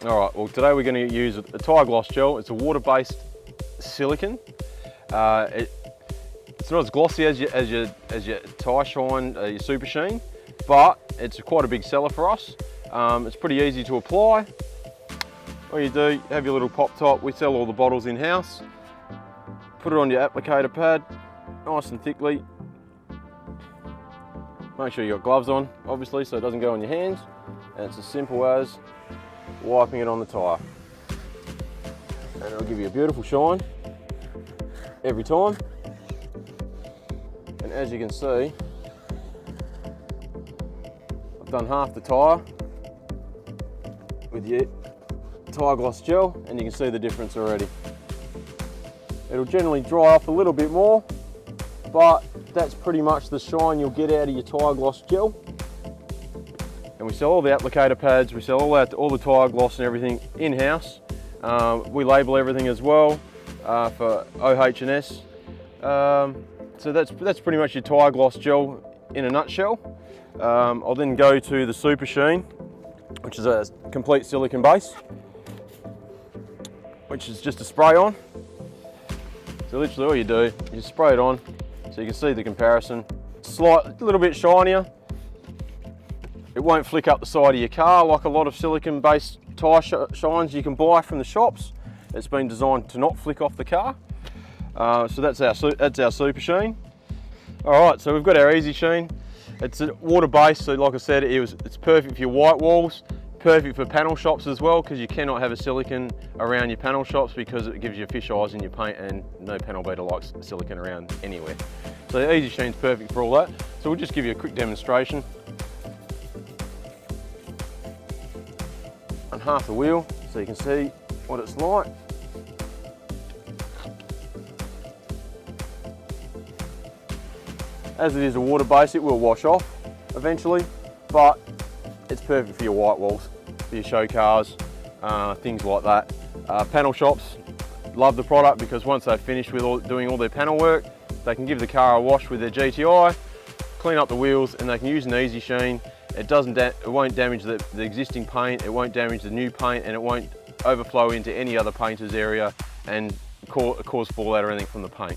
All right, well today we're going to use a Tyre gloss gel. It's a water-based silicone. It's not as glossy as your Tyre Shine, your Super Sheen, but it's quite a big seller for us. It's pretty easy to apply. All you do, you have your little pop top. We sell all the bottles in-house. Put it on your applicator pad, nice and thickly. Make sure you got gloves on, obviously, so it doesn't go on your hands. And it's as simple as wiping it on the tyre. And it'll give you a beautiful shine every time. And as you can see, I've done half the tyre with your Tyre gloss gel, and you can see the difference already. It'll generally dry off a little bit more, but that's pretty much the shine you'll get out of your Tyre gloss gel. And we sell all the applicator pads, we sell all the Tyre gloss and everything in-house. We label everything as well for OH&S. So that's pretty much your Tyre gloss gel in a nutshell. I'll then go to the Super Sheen, which is a complete silicone base, which is just a spray on. So literally all you do, you spray it on, so you can see the comparison. A little bit shinier. It won't flick up the side of your car like a lot of silicone-based tyre shines you can buy from the shops. It's been designed to not flick off the car. So that's our Super Sheen. All right, so we've got our Easy Sheen. It's water-based, so like I said, it's perfect for your white walls, perfect for panel shops as well, because you cannot have a silicone around your panel shops because it gives you fish eyes in your paint, and no panel beater likes silicone around anywhere. So the Easy Sheen's perfect for all that. So we'll just give you a quick demonstration. On half the wheel, so you can see what it's like. As it is a water base, it will wash off eventually, but it's perfect for your white walls, for your show cars, things like that. Panel shops love the product because once they've finished with doing all their panel work, they can give the car a wash with their GTI, clean up the wheels, and they can use an Easy Sheen. It won't damage the existing paint, it won't damage the new paint, and it won't overflow into any other painter's area and cause fallout or anything from the paint.